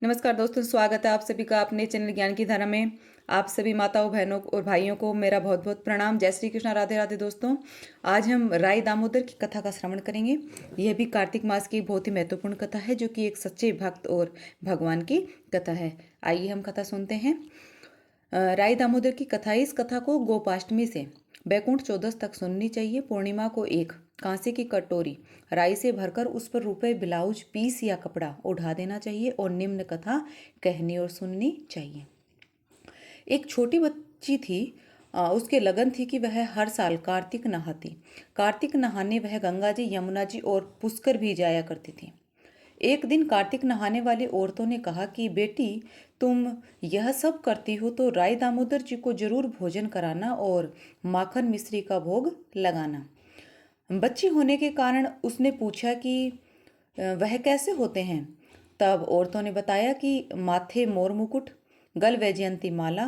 नमस्कार दोस्तों, स्वागत है आप सभी का अपने चैनल ज्ञान की धारा में। आप सभी माताओं, बहनों और भाइयों को मेरा बहुत बहुत प्रणाम। जय श्री कृष्णा, राधे राधे। दोस्तों, आज हम राई दामोदर की कथा का श्रवण करेंगे। यह भी कार्तिक मास की बहुत ही महत्वपूर्ण कथा है, जो कि एक सच्चे भक्त और भगवान की कथा है। आइए हम कथा सुनते हैं। राई दामोदर की कथा। इस कथा को गोपाष्टमी से बैकुंठ चौदस तक सुननी चाहिए। पूर्णिमा को एक कांसे की कटोरी राई से भरकर उस पर रुपए, ब्लाउज पीस या कपड़ा उठा देना चाहिए और निम्न कथा कहनी और सुननी चाहिए। एक छोटी बच्ची थी। उसके लगन थी कि वह हर साल कार्तिक नहाती। कार्तिक नहाने वह गंगा जी, यमुना जी और पुष्कर भी जाया करती थी। एक दिन कार्तिक नहाने वाली औरतों ने कहा कि बेटी, तुम यह सब करती हो तो राय दामोदर जी को जरूर भोजन कराना और माखन मिश्री का भोग लगाना। बच्ची होने के कारण उसने पूछा कि वह कैसे होते हैं। तब औरतों ने बताया कि माथे मोर मुकुट, गल वैजयंती माला,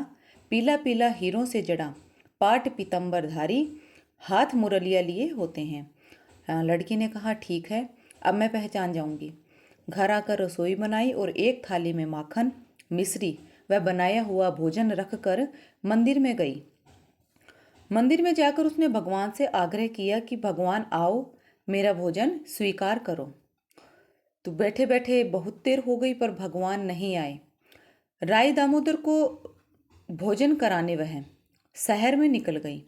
पीला पीला हीरों से जड़ा, पाट पीतंबरधारी, हाथ मुरलिया लिए होते हैं। लड़की ने कहा, ठीक है, अब मैं पहचान जाऊंगी। घर आकर रसोई बनाई और एक थाली में माखन, मिश्री व बनाया हुआ भोजन रखकर मंदिर में गई। मंदिर में जाकर उसने भगवान से आग्रह किया कि भगवान आओ, मेरा भोजन स्वीकार करो। तो बैठे बैठे बहुत देर हो गई पर भगवान नहीं आए। राय दामोदर को भोजन कराने वह शहर में निकल गई।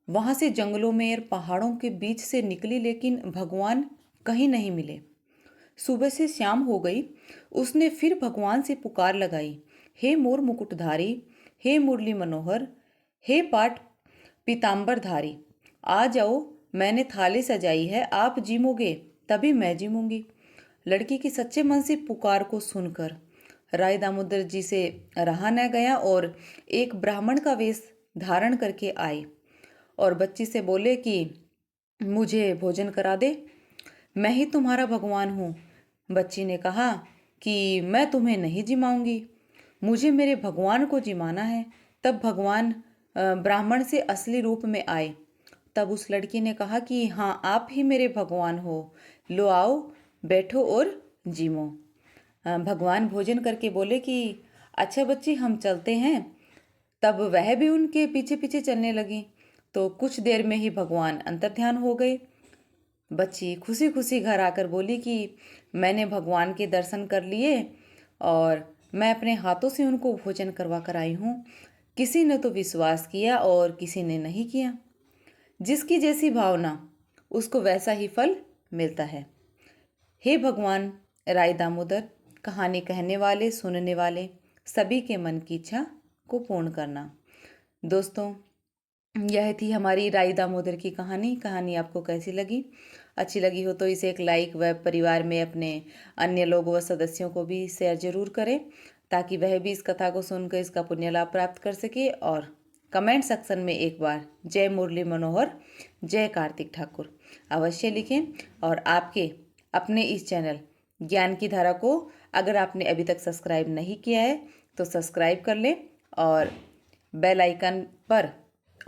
वहां से जंगलों में और पहाड़ों के बीच से निकली, लेकिन भगवान कहीं नहीं मिले। सुबह से शाम हो गई। उसने फिर भगवान से पुकार लगाई, हे मोर मुकुटधारी, हे मुरली मनोहर, हे पाट पीताम्बरधारी, आ जाओ, मैंने थाली सजाई है, आप जीमोगे तभी मैं जीमूंगी। लड़की की सच्चे मन से पुकार को सुनकर राय दामोदर जी से रहा न गया और एक ब्राह्मण का वेश धारण करके आए और बच्ची से बोले कि मुझे भोजन करा दे, मैं ही तुम्हारा भगवान हूँ। बच्ची ने कहा कि मैं तुम्हें नहीं जिमाऊंगी, मुझे मेरे भगवान को जिमाना है। तब भगवान ब्राह्मण से असली रूप में आए। तब उस लड़की ने कहा कि हाँ, आप ही मेरे भगवान हो, लो आओ, बैठो और जिमो। भगवान भोजन करके बोले कि अच्छा बच्ची, हम चलते हैं। तब वह भी उनके पीछे पीछे चलने लगी। तो कुछ देर में ही भगवान अंतर्ध्यान हो गए। बच्ची खुशी खुशी घर आकर बोली कि मैंने भगवान के दर्शन कर लिए और मैं अपने हाथों से उनको भोजन करवा कर आई हूँ। किसी ने तो विश्वास किया और किसी ने नहीं किया। जिसकी जैसी भावना, उसको वैसा ही फल मिलता है। हे भगवान राय दामोदर, कहानी कहने वाले, सुनने वाले सभी के मन की इच्छा को पूर्ण करना। दोस्तों, यह थी हमारी राई दामोदर की कहानी। कहानी आपको कैसी लगी? अच्छी लगी हो तो इसे एक लाइक व परिवार में अपने अन्य लोगों व सदस्यों को भी शेयर जरूर करें, ताकि वह भी इस कथा को सुनकर इसका पुण्य लाभ प्राप्त कर सके। और कमेंट सेक्शन में एक बार जय मुरली मनोहर, जय कार्तिक ठाकुर अवश्य लिखें। और आपके अपने इस चैनल ज्ञान की धारा को अगर आपने अभी तक सब्सक्राइब नहीं किया है तो सब्सक्राइब कर लें और बेल आइकन पर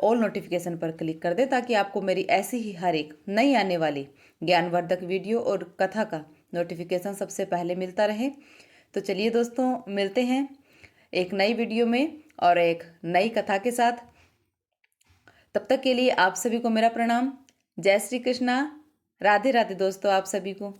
ऑल नोटिफिकेशन पर क्लिक कर दें, ताकि आपको मेरी ऐसी ही हर एक नई आने वाली ज्ञानवर्धक वीडियो और कथा का नोटिफिकेशन सबसे पहले मिलता रहे। तो चलिए दोस्तों, मिलते हैं एक नई वीडियो में और एक नई कथा के साथ। तब तक के लिए आप सभी को मेरा प्रणाम। जय श्री कृष्णा, राधे राधे दोस्तों आप सभी को।